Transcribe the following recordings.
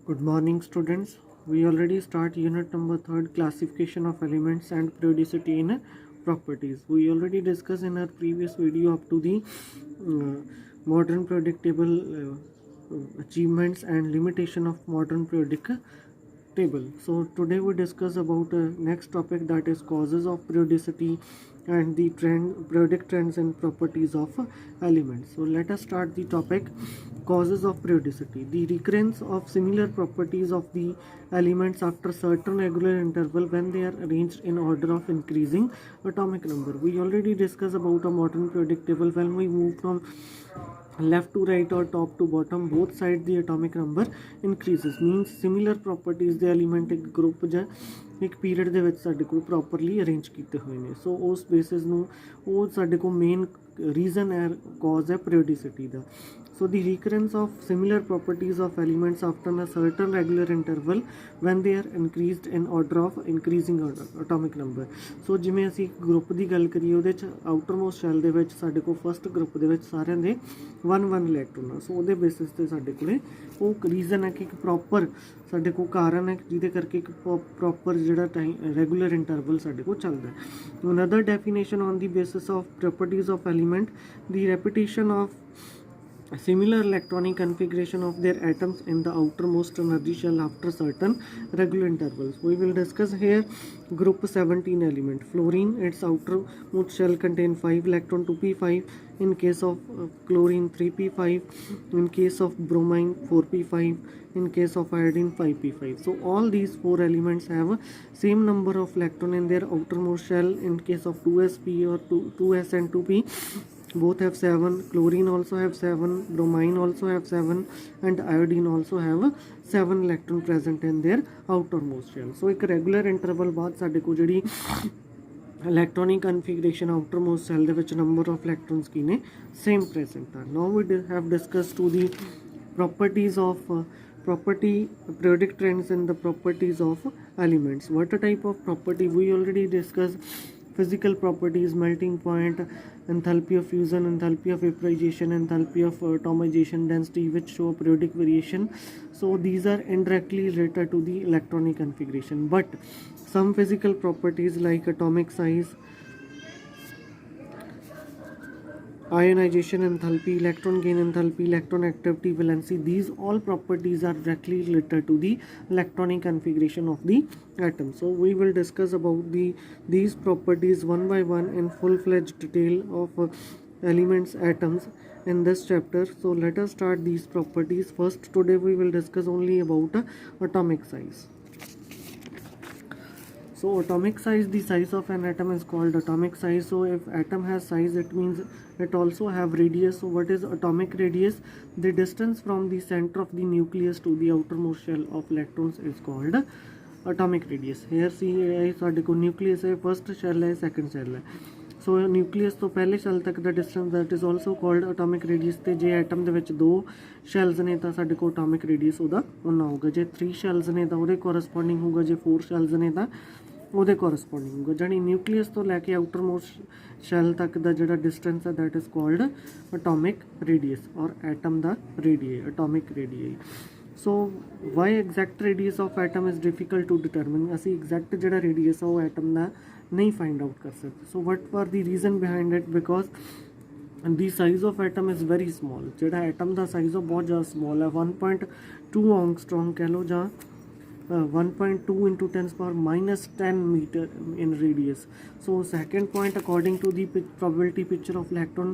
Good morning, students. We already start unit number 3rd, classification of elements and periodicity in properties. We already discussed in our previous video up to the modern periodic table achievements and limitation of modern periodic table. So today we discuss about next topic, that is causes of periodicity and the periodic trends and properties of elements. So let us start the topic, causes of periodicity. The recurrence of similar properties of the elements after certain regular interval when they are arranged in order of increasing atomic number. We already discussed about a modern periodic table. When we move from left to right or top to bottom, both sides the atomic number increases, means similar properties ਦੇ element ਇੱਕ group ਜਾਂ ਇੱਕ period ਦੇ ਵਿੱਚ ਸਾਡੇ ਕੋਲ properly arrange ਕੀਤੇ ਹੋਏ ਨੇ। ਸੋ ਉਸ ਬੇਸਿਸ ਨੂੰ ਉਹ ਸਾਡੇ ਕੋਲ ਮੇਨ ਰੀਜ਼ਨ ਹੈ, ਕੌਜ਼ ਹੈ periodicity the. So the recurrence of similar properties of elements after a certain regular interval when they are increased in order of increasing atomic number. So ਜਿਵੇਂ ਅਸੀਂ ਗਰੁੱਪ ਦੀ ਗੱਲ ਕਰੀਏ, ਉਹਦੇ 'ਚ ਆਊਟਰਮੋਸਟ ਸ਼ੈਲ ਦੇ ਵਿੱਚ ਸਾਡੇ ਕੋਲ ਫਸਟ ਗਰੁੱਪ ਦੇ ਵਿੱਚ ਸਾਰਿਆਂ ਦੇ 1 ਇਲੈਕਟ੍ਰੋਨ ਆ। ਸੋ ਉਹਦੇ ਬੇਸਿਸ ਤੇ ਸਾਡੇ ਕੋਲੇ ਉਹ ਰੀਜ਼ਨ ਹੈ ਕਿ ਇੱਕ ਪ੍ਰੋਪਰ ਸਾਡੇ ਕੋਲ ਕਾਰਨ ਹੈ ਜਿਹਦੇ ਕਰਕੇ ਇੱਕ ਪ੍ਰੋਪਰ ਜਿਹੜਾ ਟਾਈਮ ਰੈਗੂਲਰ ਇੰਟਰਵਲ ਸਾਡੇ ਕੋਲ ਚੱਲਦਾ ਹੈ। Another definition on the basis of properties of element, the repetition of similar electronic configuration of their atoms in the outermost energy shell after certain regular intervals. We will discuss here group 17 element. Fluorine, its outermost shell contain 5 electron 2p5, in case of chlorine 3p5, in case of bromine 4p5, in case of iodine 5p5. So all these 4 elements have same number of electron in their outermost shell. In case of 2sp or 2s and 2p, both have 7. Chlorine also have 7, bromine also have 7, and iodine also have 7 electron present in their outermost shell. So एक regular interval बाद साडे को जिहड़ी electronic configuration outermost cell ਦੇ ਵਿੱਚ number of electrons ਕੀ ਨੇ same present are. Now we have discussed to the properties of periodic trends and the properties of elements. What type of property we already discussed? Physical properties, melting point, enthalpy of fusion, enthalpy of vaporization, enthalpy of atomization, density, which show periodic variation. So these are indirectly related to the electronic configuration. But some physical properties like atomic size, ionization enthalpy, electron gain enthalpy, electron activity, valency, these all properties are directly related to the electronic configuration of the atom. So we will discuss about these properties one by one in full-fledged detail of elements, atoms in this chapter. So let us start these properties. First, today we will discuss only about atomic size. So atomic size, the size of an atom is called atomic size. So if atom has size, it means it also have radius. So what is atomic radius? The distance from the center of the nucleus to the outermost shell of electrons is called atomic radius. Here see ਸਾਡੇ ਕੋਲ nucleus है, first shell है, second shell है. So nucleus ਤੋਂ ਪਹਿਲੇ shell ਤੱਕ ਦਾ distance, that is also called atomic radius. ਤੇ ਜੇ atom ਦੇ ਵਿੱਚ 2 shells ਨੇ ਤਾਂ ਸਾਡੇ ਕੋਲ atomic radius ਉਹਦਾ ਉਨਾ ਹੋਊਗਾ। ਜੇ 3 shells ਨੇ ਤਾਂ ਉਹਦੇ corresponding ਹੋਊਗਾ, ਜੇ 4 shells ਨੇ ਤਾਂ ਉਹਦੇ corresponding ਹੋਊਗਾ। ਜਾਨੀ ਨਿਊਕਲੀਅਸ ਤੋਂ ਲੈ ਕੇ ਆਊਟਰਮੋਸਟ ਸ਼ੈਲ ਤੱਕ ਦਾ ਜਿਹੜਾ ਡਿਸਟੈਂਸ ਹੈ, that is called atomic radius, ਔਰ atom the ਰੇਡੀਏ, atomic radii. So why exact radius of atom is difficult to determine? ਅਸੀਂ exact ਜਿਹੜਾ radius ਆ ਉਹ ਐਟਮ ਦਾ ਨਹੀਂ find out ਕਰ ਸਕਦੇ। So what were the reason behind it? Because the size of atom is very small. ਜਿਹੜਾ atom ਦਾ size ਉਹ ਬਹੁਤ ਜ਼ਿਆਦਾ small ਹੈ, 1.2 angstrom ਕਹਿ ਲਓ ਜਾਂ 1.2 into 10 power minus 10 meter in radius. So second point, according to the probability picture of electron,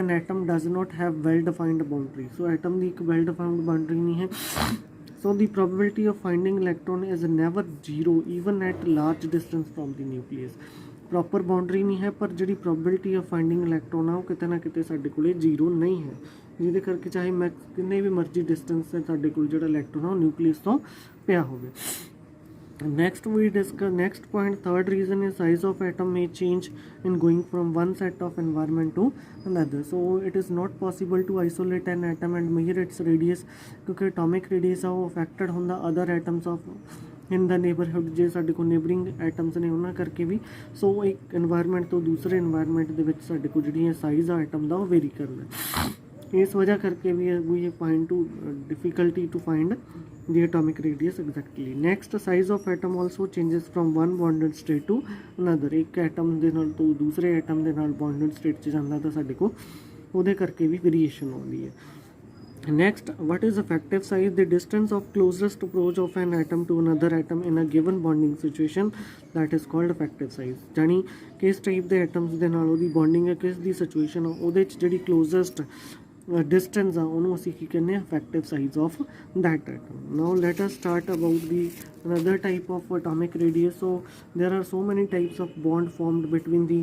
an atom does not have well defined boundary. So atom ਦੀ ਇੱਕ well defined boundary ਨਹੀਂ ਹੈ. So the probability of finding electron is never zero even at large distance from the nucleus. Proper boundary ਨਹੀਂ ਹੈ, ਪਰ ਜਿਹੜੀ probability of finding electron ਆ ਉਹ ਕਿਤੇ ਨਾ ਕਿਤੇ ਸਾਡੇ ਕੋਲੇ ਜ਼ੀਰੋ ਨਹੀਂ ਹੈ, ਜਿਹਦੇ ਕਰਕੇ ਚਾਹੇ ਮੈਂ ਕਿੰਨੇ ਵੀ ਮਰਜ਼ੀ ਡਿਸਟੈਂਸ 'ਤੇ ਸਾਡੇ ਕੋਲ ਜਿਹੜਾ ਇਲੈਕਟ੍ਰੋਨ ਆ ਉਹ ਨਿਊਕਲੀਅਸ ਤੋਂ ਪਿਆ ਹੋਵੇ। Next we discuss, next point, third reason is size of atom may change in going from one set of environment to another. So it is not possible to isolate an atom and measure its radius, क्योंकि atomic radius ਆ ਉਹ affected ਹੁੰਦਾ other atoms of in the neighborhood, ਜੇ ਸਾਡੇ ਕੋਲ neighboring atoms ਨੇ ਉਹਨਾਂ ਕਰਕੇ ਵੀ। ਸੋ ਇੱਕ environment ਤੋਂ ਦੂਸਰੇ environment ਦੇ ਵਿੱਚ ਸਾਡੇ ਕੋਲ ਜਿਹੜੀ ਸਾਈਜ਼ ਆ atom ਦਾ ਉਹ ਵੇਰੀ ਕਰਦਾ। इस वजह करके we find to difficulty to find the atomic radius exactly. Next, size of atom also changes from one bonded state to another. एक एटम ਦੇ ਨਾਲ ਤੋਂ ਦੂਸਰੇ ਐਟਮ ਦੇ ਨਾਲ bonded state 'ਚ ਜਾਂਦਾ ਤਾਂ ਸਾਡੇ ਕੋਲ ਉਹਦੇ ਕਰਕੇ ਵੀ ਵੇਰੀਏਸ਼ਨ ਆਉਂਦੀ ਹੈ. Next, what is effective size? The distance of closest approach of an atom to another atom in a given bonding situation, that is called effective size. ਜਾਨੀ ਕਿਸ ਟਾਈਪ ਦੇ ਐਟਮਸ ਦੇ ਨਾਲ ਉਹਦੀ ਬੌਂਡਿੰਗ ਹੈ, ਕਿਸ ਦੀ ਸਿਚੁਏਸ਼ਨ ਆ, ਉਹਦੇ 'ਚ ਜਿਹੜੀ ਕਲੋਜ਼ੈਸਟ distance ਆ ਉਹਨੂੰ ਅਸੀਂ ਕੀ ਕਹਿੰਦੇ ਆ, effective size of that atom. Now let us start about the another type of atomic radius. So there are so many types of bond formed between the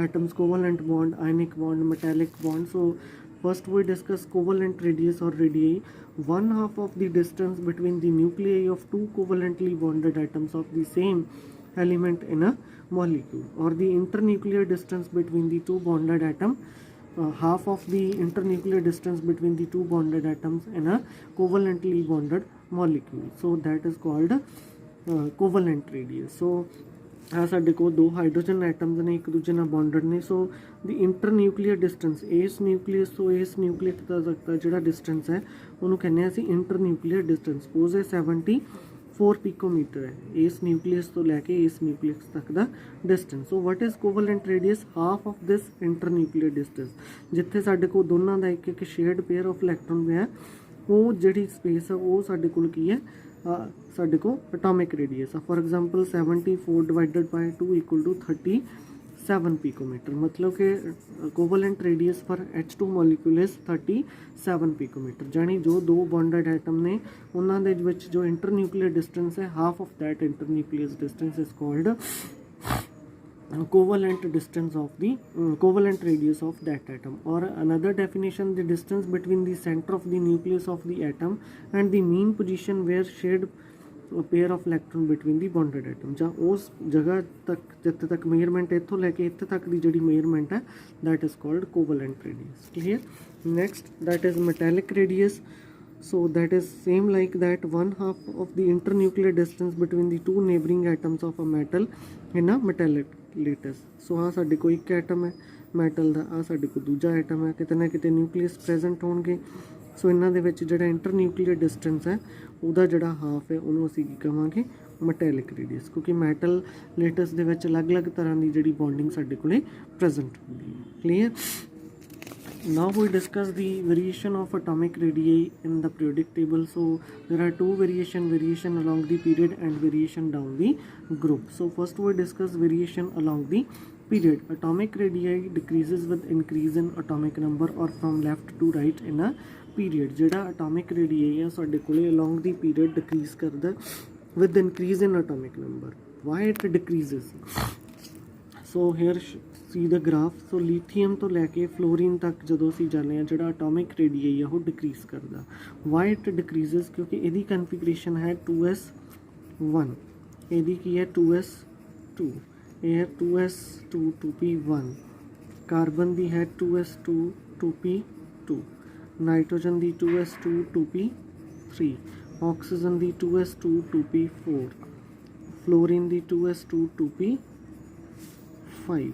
atoms: covalent bond, ionic bond, metallic bond. So first we discuss covalent radius or radii. One half of the distance between the nuclei of two covalently bonded atoms of the same element in a molecule, or the internuclear distance between the two bonded atoms. Half of the internuclear distance between the two bonded atoms in a covalently bonded molecule. So that is called covalent radius. So ਆ ਸਾਡੇ ਕੋਲ ਦੋ hydrogen atoms ਨੇ, ਇੱਕ ਦੂਜੇ ਨਾਲ bonded ਨੇ. ਸੋ ਦੀ ਇੰਟਰਨਿਊਕਲੀਅਰ distance ਇਸ ਨਿਊਕਲੀਅਸ ਤੋਂ ਇਸ ਨਿਊਕਲੀਅਸ ਤੱਕ ਦਾ ਜਿਹੜਾ ਡਿਸਟੈਂਸ ਹੈ ਉਹਨੂੰ ਕਹਿੰਦੇ ਆ ਅਸੀਂ ਇੰਟਰਨਿਊਕਲੀਅਰ ਡਿਸਟੈਂਸ. ਸਪੋਜ਼ ਇਹ 74 ਪਿਕੋਮੀਟਰ ਹੈ ਇਸ ਨਿਊਕਲੀਅਸ ਤੋਂ ਲੈ ਕੇ ਇਸ ਨਿਊਕਲੀਅਸ ਤੱਕ ਦਾ distance. So what is covalent radius? Half of this internuclear distance. ਜਿੱਥੇ ਸਾਡੇ ਕੋਲ ਦੋਨਾਂ ਦਾ ਇੱਕ ਇੱਕ ਸ਼ੇਅਰਡ ਪੇਅਰ ਆਫ ਇਲੈਕਟ੍ਰੋਨ ਪਿਆ, ਉਹ ਜਿਹੜੀ ਸਪੇਸ ਆ ਉਹ ਸਾਡੇ ਕੋਲ ਕੀ ਹੈ, ਸਾਡੇ ਕੋਲ ਐਟੋਮਿਕ ਰੇਡੀਅਸ ਆ. For example 74 divided by 2 equal to 37 picometer. ਮਤਲਬ ਕਿ covalent radius for H2 molecule is 37 picometer. ਜਾਣੀ ਜੋ ਦੋ ਬੌਂਡਡ ਐਟਮ ਨੇ ਉਹਨਾਂ ਦੇ ਵਿੱਚ ਜੋ ਇੰਟਰਨਿਊਕਲੀਅਰ ਡਿਸਟੈਂਸ ਹੈ, half of that internuclear distance is called covalent distance of the covalent radius of that atom. Or another definition, the distance between the center of the nucleus of the atom and the mean position where shared pair of electron between the bonded atom. ਜਾਂ ਉਸ ਜਗ੍ਹਾ ਤੱਕ ਜਿੱਥੇ ਤੱਕ measurement ਇੱਥੋਂ ਲੈ ਕੇ ਇੱਥੇ ਤੱਕ ਦੀ ਜਿਹੜੀ ਮੇਜਰਮੈਂਟ ਹੈ, that is called covalent radius. Clear? Next, that is metallic radius. So that is same like that, one half of the internuclear distance between the two neighboring atoms of a metal in a metallic lattice. So ਆ ਸਾਡੇ ਕੋਲ ਇੱਕ atom ਹੈ metal ਦਾ, ਆ ਸਾਡੇ ਕੋਲ ਦੂਜਾ atom ਹੈ, ਕਿਤੇ ਨਾ ਕਿਤੇ ਨਿਊਕਲੀਅਸ ਪ੍ਰੈਜ਼ੈਂਟ ਹੋਣਗੇ. ਸੋ ਇਹਨਾਂ ਦੇ ਵਿੱਚ ਜਿਹੜਾ ਇੰਟਰਨਿਊਕਲੀਅਰ ਡਿਸਟੈਂਸ ਹੈ ਉਹਦਾ ਜਿਹੜਾ ਹਾਫ ਹੈ ਉਹਨੂੰ ਅਸੀਂ ਕੀ ਕਹਾਂਗੇ, ਮੈਟੈਲਿਕ ਰੇਡੀਅਸ. ਕਿਉਂਕਿ ਮੈਟਲ ਲੇਟਸ ਦੇ ਵਿੱਚ ਅਲੱਗ-ਅਲੱਗ ਤਰ੍ਹਾਂ ਦੀ ਜਿਹੜੀ ਬੌਂਡਿੰਗ ਸਾਡੇ ਕੋਲੇ ਪ੍ਰੈਜ਼ੈਂਟ ਹੁੰਦੀ ਹੈ. Clear? Now we discuss the variation of atomic radii in the periodic table. So there are two variation along the period and variation down the group. So first we discuss variation along the period. Atomic radii decreases with increase in atomic number or from left to right in a period. ਜਿਹੜਾ atomic radii ਹੈ ਸਾਡੇ ਕੋਲੇ along the period decrease ਕਰਦਾ with increase in atomic number. Why it decreases? So here see the graph. So lithium ਤੋਂ ਲੈ ਕੇ fluorine ਤੱਕ ਜਦੋਂ ਅਸੀਂ ਜਾਂਦੇ ਹਾਂ, ਜਿਹੜਾ ਅਟੋਮਿਕ ਰੇਡੀਆਈ ਆ ਉਹ ਡਿਕਰੀਜ਼ ਕਰਦਾ. Why it decreases? ਕਿਉਂਕਿ ਇਹਦੀ ਕਨਫੀਗਰੇਸ਼ਨ ਹੈ 2s1, ਇਹਦੀ ਕੀ ਹੈ 2s2, ਇਹ ਹੈ 2s2 2p1, ਕਾਰਬਨ ਦੀ ਹੈ 2s2 2p2, nitrogen the 2s2 2p3, oxygen the 2s2 2p4, fluorine the 2s2 2p5.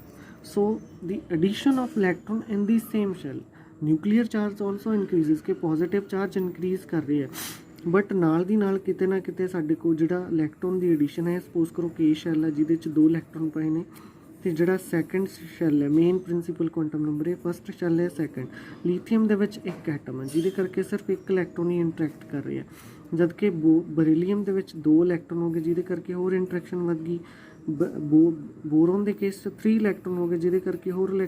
So the addition of electron in the same shell, nuclear charge also increases ਕਿ positive charge increase ਕਰ ਰਹੀ ਹੈ, but ਨਾਲ ਦੀ ਨਾਲ ਕਿਤੇ ਨਾ ਕਿਤੇ ਸਾਡੇ ਕੋਲ ਜਿਹੜਾ ਇਲੈਕਟ੍ਰੋਨ ਦੀ ਐਡੀਸ਼ਨ ਹੈ, ਸਪੋਜ਼ ਕਰੋ ਕਿ ਸ਼ੈਲ ਹੈ ਜਿਹਦੇ 'ਚ 2 ਇਲੈਕਟ੍ਰੋਨ ਪਏ ਨੇ, ਤੇ ਜਿਹੜਾ ਸੈਕੰਡ ਸ਼ੈਲ ਹੈ ਮੇਨ ਪ੍ਰਿੰਸੀਪਲ ਕੁਆਂਟਮ ਨੰਬਰ, ਇਹ ਫਸਟ ਸ਼ੈਲ ਹੈ ਸੈਕੰਡ. ਲੀਥੀਅਮ ਦੇ ਵਿੱਚ ਇੱਕ ਐਟਮ ਹੈ ਜਿਹਦੇ ਕਰਕੇ ਸਿਰਫ ਇੱਕ ਇਲੈਕਟ੍ਰੋਨ ਹੀ ਇੰਟਰੈਕਟ ਕਰ ਰਿਹਾ, ਜਦ ਕਿ ਬਰੀਲੀਅਮ ਦੇ ਵਿੱਚ 2 ਇਲੈਕਟ੍ਰੋਨ ਹੋ ਗਏ ਜਿਹਦੇ ਕਰਕੇ ਹੋਰ ਇੰਟਰੈਕਸ਼ਨ ਵੱਧ ਗਈ. ਬੋਰੋਨ ਦੇ ਕੇਸ 'ਚ 3 ਇਲੈਕਟ੍ਰੋਨ ਹੋ ਗਏ ਜਿਹਦੇ ਕਰਕੇ ਹੋਰ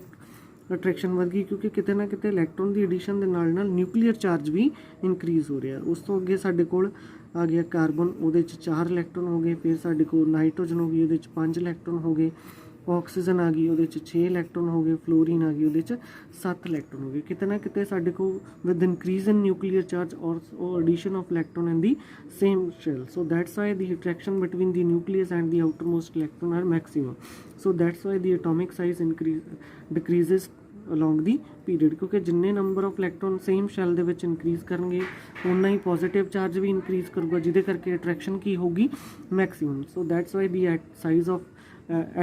ਅਟਰੈਕਸ਼ਨ ਵੱਧ ਗਈ, ਕਿਉਂਕਿ ਕਿਤੇ ਨਾ ਕਿਤੇ ਇਲੈਕਟ੍ਰੋਨ ਦੀ ਐਡੀਸ਼ਨ ਦੇ ਨਾਲ ਨਾਲ ਨਿਊਕਲੀਅਰ ਚਾਰਜ ਵੀ ਇਨਕਰੀਜ਼ ਹੋ ਰਿਹਾ. ਉਸ ਤੋਂ ਅੱਗੇ ਸਾਡੇ ਕੋਲ ਆ ਗਿਆ ਕਾਰਬਨ, ਉਹਦੇ 'ਚ 4 ਇਲੈਕਟ੍ਰੋਨ ਹੋ ਗਏ. ਫਿਰ ਸਾਡੇ ਕੋਲ ਨਾਈਟ੍ਰੋਜਨ ਹੋ ਗਈ, ਉਹਦੇ 'ਚ 5 ਇਲੈਕਟ੍ਰੋਨ ਹੋ ਗਏ. ਆਕਸੀਜਨ ਆ ਗਈ, ਉਹਦੇ 'ਚ 6 ਇਲੈਕਟ੍ਰੋਨ ਹੋ ਗਏ. ਫਲੋਰੀਨ ਆ ਗਈ, ਉਹਦੇ 'ਚ 7 ਇਲੈਕਟ੍ਰੋਨ ਹੋ ਗਏ. ਕਿਤੇ ਨਾ ਕਿਤੇ ਸਾਡੇ ਕੋਲ with increase in nuclear charge or addition of electron in the same shell. So that's why the attraction between the nucleus and the outermost electron are maximum. So that's why the atomic size decreases along the period, ਕਿਉਂਕਿ ਜਿੰਨੇ number of electron same shell ਦੇ ਵਿੱਚ increase ਕਰਨਗੇ ਉਨਾ ਹੀ positive charge ਵੀ increase ਕਰੂਗਾ, ਜਿਹਦੇ ਕਰਕੇ attraction ਕੀ ਹੋਊਗੀ, maximum. So that's why the size of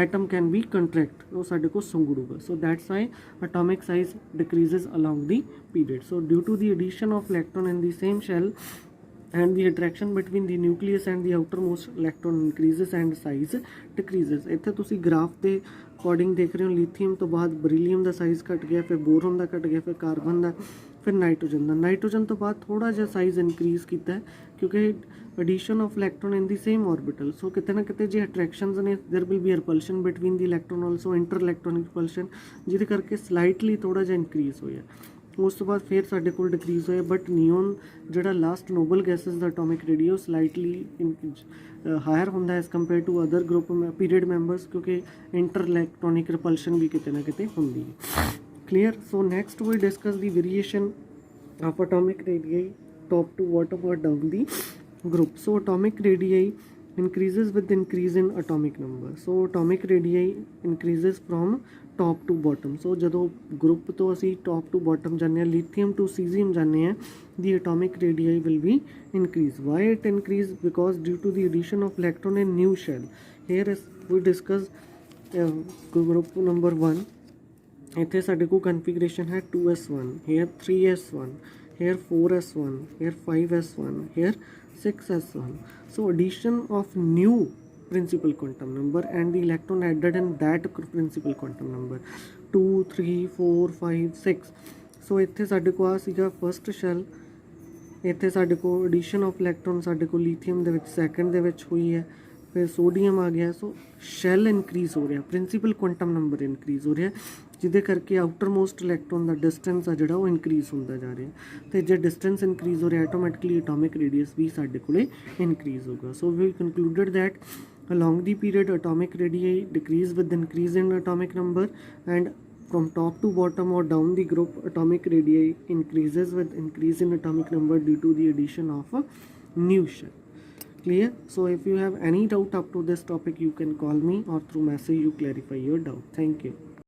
atom can be contract, ਉਹ ਸਾਡੇ ਕੋਲ ਸੁੰਗੜੂਗਾ. So that's why atomic size decreases along the period. So due to the addition of electron in the same shell and the attraction between the nucleus and the outermost electron increases and size decreases. ਇੱਥੇ ਤੁਸੀਂ graph ਦੇ according ਦੇਖ ਰਹੇ ਹੋ, lithium ਤੋਂ ਬਾਅਦ ਬਰੀਲੀਅਮ ਦਾ size ਘਟ ਗਿਆ, ਫਿਰ ਬੋਰੋਨ ਦਾ ਘਟ ਗਿਆ, ਫਿਰ ਕਾਰਬਨ ਦਾ, ਫਿਰ ਨਾਈਟ੍ਰੋਜਨ ਦਾ. ਨਾਈਟ੍ਰੋਜਨ ਤੋਂ ਬਾਅਦ ਥੋੜਾ ਜਿਹਾ ਸਾਈਜ਼ ਇਨਕਰੀਜ਼ ਕੀਤਾ ਹੈ ਕਿਉਂਕਿ addition of electron in the same orbital. So ਕਿਤੇ ਨਾ ਕਿਤੇ ਜੇ attractions ਨੇ, there will be a repulsion between the electron also, inter-electronic repulsion, ਜਿਹਦੇ ਕਰਕੇ slightly ਥੋੜਾ ਜਿਹਾ increase ਹੋਇਆ. ਉਸ ਤੋਂ ਬਾਅਦ ਫਿਰ ਸਾਡੇ ਕੋਲ ਡਿਕਰੀਜ਼ ਹੋਇਆ. ਬਟ ਨਿਓਨ ਜਿਹੜਾ ਲਾਸਟ ਨੋਬਲ ਗੈਸਿਸ ਦਾ ਅਟੋਮਿਕ ਰੇਡੀਅਸ ਸਲਾਈਟਲੀ ਹਾਇਰ ਹੁੰਦਾ as compare to other group period members, ਕਿਉਂਕਿ ਇੰਟਰ ਇਲੈਕਟ੍ਰੋਨਿਕ ਰਿਪਲਸ਼ਨ ਵੀ ਕਿਤੇ ਨਾ ਕਿਤੇ ਹੁੰਦੀ ਹੈ. Clear. So next we discuss the variation of atomic radii top to bottom or down the group. So atomic radii increases with increase in atomic number. So atomic radii increases from top to bottom. So ਜਦੋਂ group ਤੋਂ ਅਸੀਂ top to bottom ਜਾਂਦੇ ਹਾਂ, lithium to cesium ਜਾਂਦੇ ਹਾਂ, the atomic radii will be increase. Why it increase? Because due to the addition of electron in new shell. Here is we discuss group number 1. ਇੱਥੇ ਸਾਡੇ ਕੋਲ configuration ਹੈ 2s1, here 3s1, here 4s1, here 5s1, here 6s1. So addition of new principal quantum number and the electron added in that principal quantum number 2 3 4 5 6. So ਇੱਥੇ ਸਾਡੇ ਕੋਲ ਆ ਸੀਗਾ first shell, ਇੱਥੇ ਸਾਡੇ ਕੋਲ addition of electron ਸਾਡੇ ਕੋਲ ਲਿਥੀਅਮ ਦੇ ਵਿੱਚ ਸੈਕੰਡ ਦੇ ਵਿੱਚ ਹੋਈ ਹੈ, ਫਿਰ ਸੋਡੀਅਮ ਆ ਗਿਆ. ਸੋ ਸ਼ੈਲ ਇਨਕਰੀਜ਼ ਹੋ ਰਿਹਾ, ਪ੍ਰਿੰਸੀਪਲ ਕੁਆਂਟਮ ਨੰਬਰ ਇਨਕਰੀਜ਼ ਹੋ ਰਿਹਾ, ਜਿਹਦੇ ਕਰਕੇ ਆਊਟਰ ਮੋਸਟ ਇਲੈਕਟ੍ਰੋਨ ਦਾ ਡਿਸਟੈਂਸ ਆ ਜਿਹੜਾ ਉਹ ਇਨਕਰੀਜ਼ ਹੁੰਦਾ ਜਾ ਰਿਹਾ. ਅਤੇ ਜੇ ਡਿਸਟੈਂਸ ਇਨਕਰੀਜ਼ ਹੋ ਰਿਹਾ, ਆਟੋਮੈਟਿਕਲੀ ਅਟੋਮਿਕ ਰੇਡੀਅਸ ਵੀ ਸਾਡੇ ਕੋਲੇ ਇਨਕਰੀਜ਼ ਹੋਊਗਾ. ਸੋ ਵੀ ਕਨਕਲੂਡਡ that along the period atomic radii decrease with increase in atomic number, and from top to bottom or down the group atomic radii increases with increase in atomic number due to the addition of a new shell. Clear? So if you have any doubt up to this topic, you can call me or through message you clarify your doubt. Thank you.